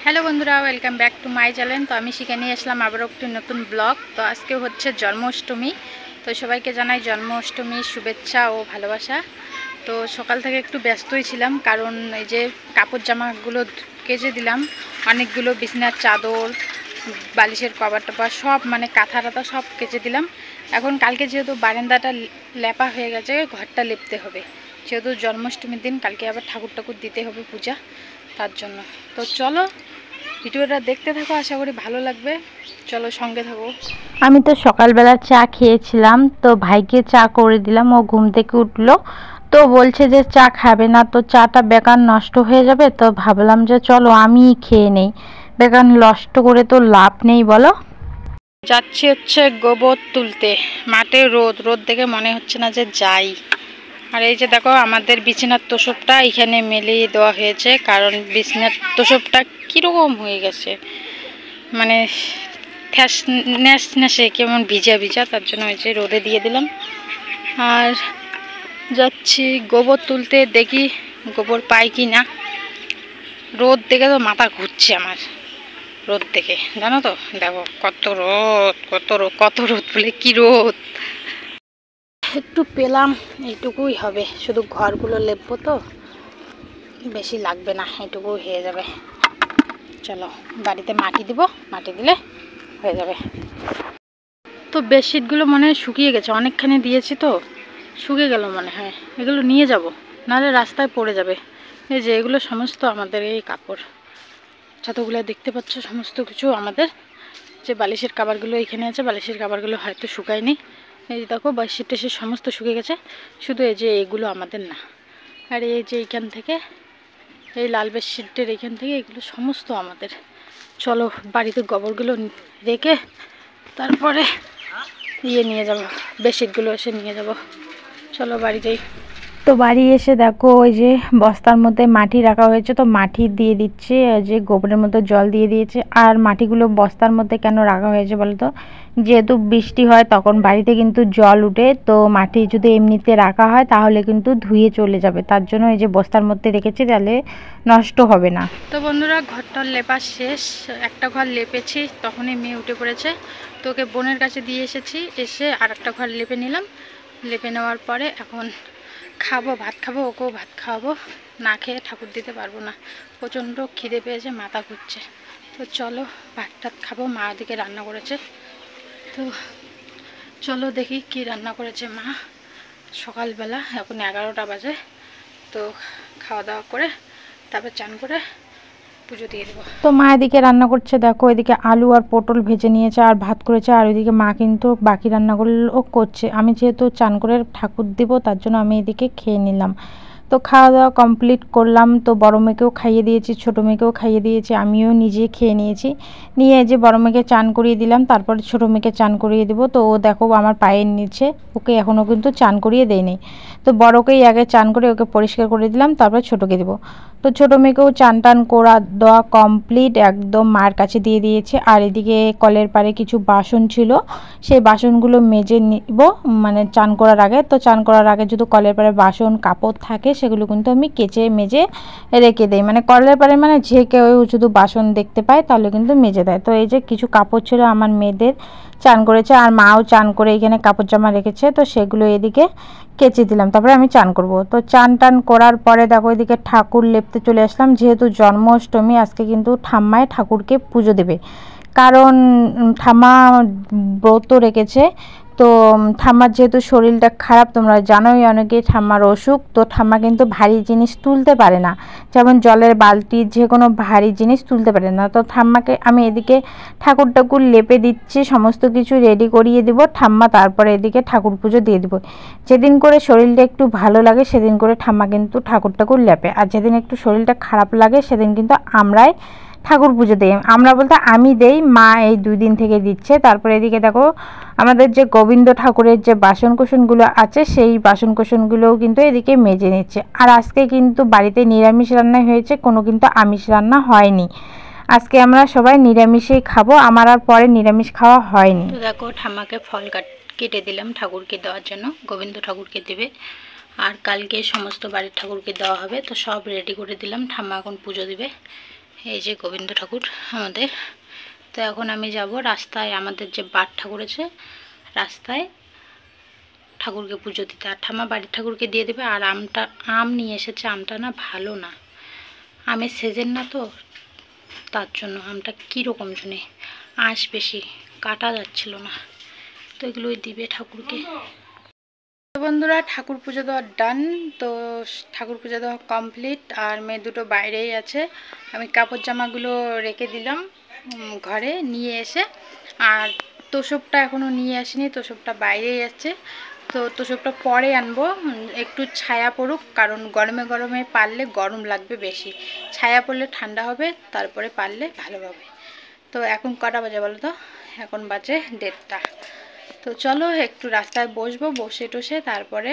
Hello বন্ধুরা, welcome back to my channel. তো আমি শিখে নিয়ে আসলাম আবারও একটি নতুন ব্লগ। তো আজকে হচ্ছে জন্মাষ্টমী। তো সবাইকে জানাই জন্মাষ্টমীর শুভেচ্ছা ও ভালোবাসা। তো সকাল থেকে একটু ব্যস্তই ছিলাম, কারণ এই যে কাপড় জামাগুলো কেচে দিলাম, অনেকগুলো বিছানার চাদর, বালিশের কভার টভার সব মানে কাঁথা টাথা সব কেচে দিলাম। এখন কালকে যেহেতু বারান্দাটা লেপা হয়ে গেছে, ঘরটা লেপতে হবে, যেহেতু জন্মাষ্টমীর দিন কালকে আবার ঠাকুর দিতে হবে পূজা, তার জন্য। তো চলো ভিডিওটা দেখতে থাকো, আশা করি ভালো লাগবে। চলো সঙ্গে থাকো। আমি তো সকালবেলা চা খেয়েছিলাম, তো ভাইকে চা করে দিলাম। ও ঘুম থেকে উঠলো, তো বলছে যে চা খাবে না, তো চাটা বেকার নষ্ট হয়ে যাবে। তো ভাবলাম যে চলো আমি খেয়ে নেই, বেকার নষ্ট করে তো লাভ নেই বলো। যাচ্ছি হচ্ছে গোবর তুলতে, মাঠে রোদ রোদ দেখে মনে হচ্ছে না যে যাই। আর এই যে দেখো আমাদের বিছানার তোষকটা এখানে মেলিয়ে দেওয়া হয়েছে, কারণ বিছানার তোষকটা কীরকম হয়ে গেছে, মানে ন্যাস ন্যাসে কেমন ভিজা ভিজা, তার জন্য ওই যে রোদে দিয়ে দিলাম। আর যাচ্ছি গোবর তুলতে, দেখি গোবর পাই কি না। রোদ দেখে তো মাথা ঘুরছে আমার, রোদ দেখে জানো তো, দেখো কত রোদ কত রোদ কত রোদ বলে কি রোদ। একটু পেলাম, এইটুকুই হবে, শুধু ঘরগুলো লেপবো তো, বেশি লাগবে না, এইটুকুই হয়ে যাবে। চলো বাড়িতে মাটি দিব, মাটি দিলে হয়ে যাবে। তো বেডশিটগুলো মনে হয় শুকিয়ে গেছে, অনেকখানি দিয়েছি তো শুকিয়ে গেল মনে হয়। এগুলো নিয়ে যাব, নাহলে রাস্তায় পড়ে যাবে। এই যে এগুলো সমস্ত আমাদের এই কাপড় ছাতগুলো দেখতে পাচ্ছ, সমস্ত কিছু আমাদের। যে বালিশের কাভারগুলো এখানে আছে, বালিশের কাভারগুলো হয়তো শুকায়নি। এই যে দেখো বেডশিট টেশিট সমস্ত শুকিয়ে গেছে, শুধু এই যে এগুলো আমাদের না। আর এই যে এইখান থেকে, এই লাল বেডশিটের এইখান থেকে এগুলো সমস্ত আমাদের। চলো বাড়িতে গোবরগুলো রেখে তারপরে নিয়ে যাব, বেডশিটগুলো এসে নিয়ে যাব। চলো বাড়ি যাই। তো বাড়ি এসে দেখো ওই যে বস্তার মধ্যে মাটি রাখা হয়েছে, তো মাটি দিয়ে দিচ্ছে, যে গোবরের মধ্যে জল দিয়ে দিয়েছে। আর মাটিগুলো বস্তার মধ্যে কেন রাখা হয়েছে বলো তো, যেহেতু বৃষ্টি হয় তখন বাড়িতে কিন্তু জল উঠে, তো মাটি যদি এমনিতে রাখা হয় তাহলে কিন্তু ধুয়ে চলে যাবে, তার জন্য এই যে বস্তার মধ্যে রেখেছি, তাহলে নষ্ট হবে না। তো বন্ধুরা ঘরটা লেপা শেষ, একটা ঘর লেপেছি, তখনই মেয়ে উঠে পড়েছে। তো ওকে বোনের কাছে দিয়ে এসেছি, এসে আর একটা ঘর লেপে নিলাম। লেপে নেওয়ার পরে এখন খাবো, ভাত খাবো, ওকেও ভাত খাওয়াবো। না খেয়ে ঠাকুর দিতে পারবো না, প্রচণ্ড খিদে পেয়েছে, মাথা ঘুরছে। তো চলো ভাত টাত খাবো, মা দিকে রান্না করেছে। তো চলো দেখি কি রান্না করেছে মা সকালবেলা। এখন 11টা বাজে। তো খাওয়া দাওয়া করে তারপর চান করে পুজো দিয়ে দেবো। তো মা এদিকে রান্না করছে, দেখো এদিকে আলু আর পটল ভেজে নিয়েছে আর ভাত করেছে, আর ওইদিকে মা কিন্তু বাকি রান্নাগুলো করছে। আমি যেহেতু চান করে ঠাকুর দিব, তার জন্য আমি এদিকে খেয়ে নিলাম। তো খাওয়া দাওয়া কমপ্লিট করলাম, তো বড় মেয়েকেও খাইয়ে দিয়েছি, ছোটো মেয়েকেও খাইয়ে দিয়েছি, আমিও নিজে খেয়ে নিয়েছি। নিয়ে যে বড় মেয়েকে চান করিয়ে দিলাম, তারপরে ছোটো মেয়েকে চান করিয়ে দেবো। তো ও দেখো আমার পায়ের নিচে, ওকে এখনও কিন্তু চান করিয়ে দেয়নি। তো বড়কেই আগে চান করে ওকে পরিষ্কার করে দিলাম, তারপরে ছোটোকে দেবো। তো ছোটো মেয়েকেও চান টান করা দেওয়া কমপ্লিট, একদম মার কাছে দিয়ে দিয়েছে। আর এদিকে কলের পাড়ে কিছু বাসন ছিল, সেই বাসনগুলো মেজে নিব, মানে চান করার আগে। তো চান করার আগে যদি কলের পাড়ে বাসন কাপড় থাকে সেগুলো কিন্তু আমি কেচে মেজে রেখে দিই, মানে কলের পাড়ে মানে যে কেউ শুধু বাসন দেখতে পায় তাহলে কিন্তু মেজে দেয়। তো এই যে কিছু কাপড় ছিল আমার মেয়েদের, চান করেছে, আর মাও চান করে এখানে কাপড় জামা রেখেছে, তো সেগুলো এদিকে কেচে দিলাম, তারপরে আমি চান করব। তো চান টান করার পরে দেখো এদিকে ঠাকুর লেপতে চলে আসলাম, যেহেতু জন্মাষ্টমী আজকে কিন্তু ঠাম্মায় ঠাকুরকে পুজো দেবে, কারণ ঠাম্মা ব্রত রেখেছে। তো ঠাম্মার যেহেতু শরীরটা খারাপ, তোমরা জানোই অনেকে ঠাম্মার অসুখ, তো ঠাম্মা কিন্তু ভারী জিনিস তুলতে পারে না, যেমন জলের বালতি, যে কোনো ভারী জিনিস তুলতে পারে না। তো ঠাম্মাকে আমি এদিকে ঠাকুর টাকুর লেপে দিচ্ছি, সমস্ত কিছু রেডি করিয়ে দিব ঠাম্মা, তারপরে এদিকে ঠাকুর পুজো দিয়ে দিব। যেদিন করে শরীরটা একটু ভালো লাগে সেদিন করে ঠাম্মা কিন্তু ঠাকুর টাকুর লেপে, আর যেদিন একটু শরীরটা খারাপ লাগে সেদিন কিন্তু আমরাই ঠাকুর পুজো দেই। আমরা বলতে আমি দেই, মা এই 2 দিন থেকে দিচ্ছে। তারপরে এদিকে দেখো আমাদের যে গোবিন্দ ঠাকুরের যে বাসন কোসনগুলো আছে, সেই বাসন কোসনগুলোও কিন্তু এদিকে মেজে নিচ্ছে। আর আজকে কিন্তু বাড়িতে নিরামিষ রান্না হয়েছে, কোনো কিন্তু আমিষ রান্না হয়নি। আজকে আমরা সবাই নিরামিষেই খাবো, আমার আর পরে নিরামিষ খাওয়া হয়নি। তো দেখো ঠাম্মাকে ফল কেটে দিলাম ঠাকুরকে দেওয়ার জন্য, গোবিন্দ ঠাকুরকে দেবে, আর কালকে সমস্ত বাড়ির ঠাকুরকে দেওয়া হবে। তো সব রেডি করে দিলাম, ঠাম্মা এখন পুজো দিবে। এই যে গোবিন্দ ঠাকুর আমাদের। তো এখন আমি যাব রাস্তায়, আমাদের যে বাট ঠাকুর আছে রাস্তায় ঠাকুরকে পুজো দিতে। আর ঠাম্মা বাড়ির ঠাকুরকে দিয়ে দেবে। আর আম নিয়ে এসেছে, আমটা না ভালো না, আমের সিজন না, তো তার জন্য আমটা কীরকম শুনে আঁশ বেশি, কাটা যাচ্ছিল না, তো এগুলোই দিবে ঠাকুরকে। তো বন্ধুরা, ঠাকুর পুজো দেওয়া ডান। তো ঠাকুর পুজো দেওয়া কমপ্লিট। আর মেয়ে দুটো বাইরেই আছে। আমি কাপড় জামাগুলো রেখে দিলাম ঘরে নিয়ে এসে। আর তোষকটা এখনও নিয়ে আসিনি, তোষকটা বাইরেই আছে। তো তোষকটা পরে আনবো, একটু ছায়া পড়ুক, কারণ গরমে গরমে পারলে গরম লাগবে বেশি, ছায়া পড়লে ঠান্ডা হবে, তারপরে পারলে ভালো হবে। তো এখন কটা বাজে বলো তো? এখন বাজে 1:30। তো চলো একটু রাস্তায় বসবো, বসে টসে তারপরে।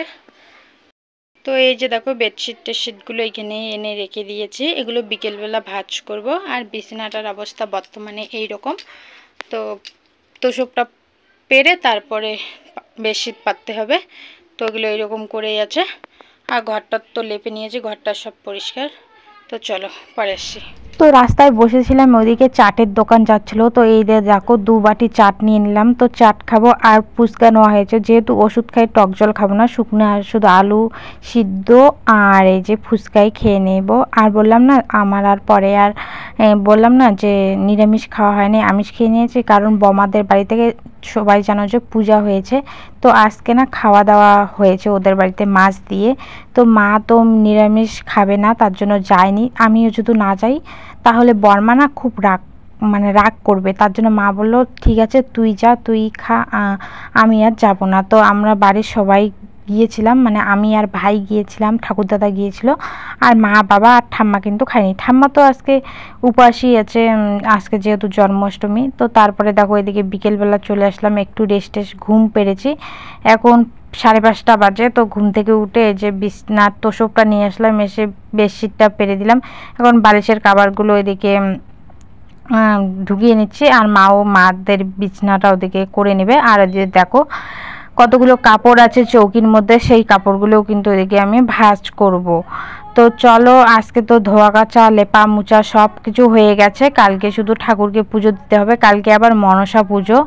তো এই যে দেখো বেডশিট টেডশিটগুলো এখানে এনে রেখে দিয়েছি, এগুলো বিকেলবেলা ভাঁজ করব। আর বিছানাটার অবস্থা বর্তমানে এই রকম। তো তোষকটা পেরে তারপরে বেডশিট পাততে হবে। তো এগুলো এইরকম করেই আছে। আর ঘরটা তো লেপে নিয়েছি, ঘরটা সব পরিষ্কার। তো চলো পরে আসছি। তো রাস্তায় বসেছিলাম, ওইদিকে চাটের দোকান যাচ্ছিলো। তো এই দেখো 2 বাটি চাট নিয়ে নিলাম। তো চাট খাবো আর ফুচকা নেওয়া হয়েছে, যেহেতু ওষুধ খাই, টক জল খাবো না, শুকনো আর শুধু আলু সিদ্ধ আর এই যে ফুচকাই খেয়ে নেব। আর বললাম না আমার আর পরে আর বললাম না যে নিরামিষ খাওয়া হয়নি, আমিষ খেয়ে নিয়েছি, কারণ বমাদের বাড়ি থেকে সবাই জানো যে পূজা হয়েছে। তো আজকে না খাওয়া দাওয়া হয়েছে ওদের বাড়িতে মাছ দিয়ে। তো মা তো নিরামিষ খাবে না, তার জন্য যায়নি। আমিও যদি না যাই তাহলে বর্মা না খুব রাগ করবে, তার জন্য মা বললো ঠিক আছে তুই যা, তুই খা, আমি আর যাব না। তো আমরা বাড়ির সবাই গিয়েছিলাম, মানে আমি আর ভাই গিয়েছিলাম, ঠাকুরদাদা গিয়েছিল, আর মা বাবা আর ঠাম্মা কিন্তু খায়নি। ঠাম্মা তো আজকে উপাসই আছে, আজকে যেহেতু জন্মাষ্টমী। তো তারপরে দেখো এদিকে বিকেলবেলা চলে আসলাম, একটু রেস্ট ঘুম পেরেছি। এখন 5:30 বাজে। তো ঘুম থেকে উঠে যে বিছনার তোষকটা নিয়ে আসলাম, এসে বেডশিটটা পেরে দিলাম। এখন বালিশের কাভারগুলো এদিকে ঢুকিয়ে নিচ্ছি, আর মাদের বিছনাটা ওদিকে করে নেবে। আর যে দেখো কতগুলো কাপড় আছে চৌকির মধ্যে, সেই কাপড়গুলোও কিন্তু এদিকে আমি ভাঁজ করব। তো চলো, আজকে তো ধোয়া কাচা লেপা মুচা সব কিছু হয়ে গেছে। কালকে শুধু ঠাকুরকে পুজো দিতে হবে, কালকে আবার মনসা পুজো,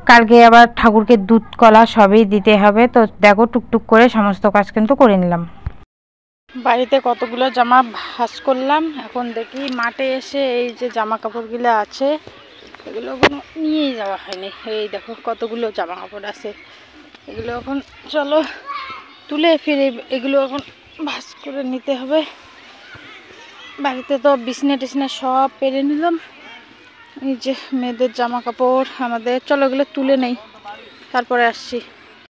কালকে আবার ঠাকুরকে দুধ কলা সবই দিতে হবে। তো দেখো টুকটুক করে সমস্ত কাজ কিন্তু করে নিলাম। বাড়িতে কতগুলো জামা ভাঁজ করলাম। এখন দেখি মাঠে এসে এই যে জামা কাপড়গুলো আছে এগুলো কোনো নিয়েই যাওয়া হয়নি। এই দেখো কতগুলো জামা কাপড় আছে, এগুলো এখন চলো তুলে ফিরে এগুলো এখন ভাঁজ করে নিতে হবে। বাড়িতে তো বিছনা টিছনা সব পেরে নিলাম। এই যে মেয়েদের জামা কাপড় আমাদের, চলো এগুলো তুলে নেই, তারপরে আসছি।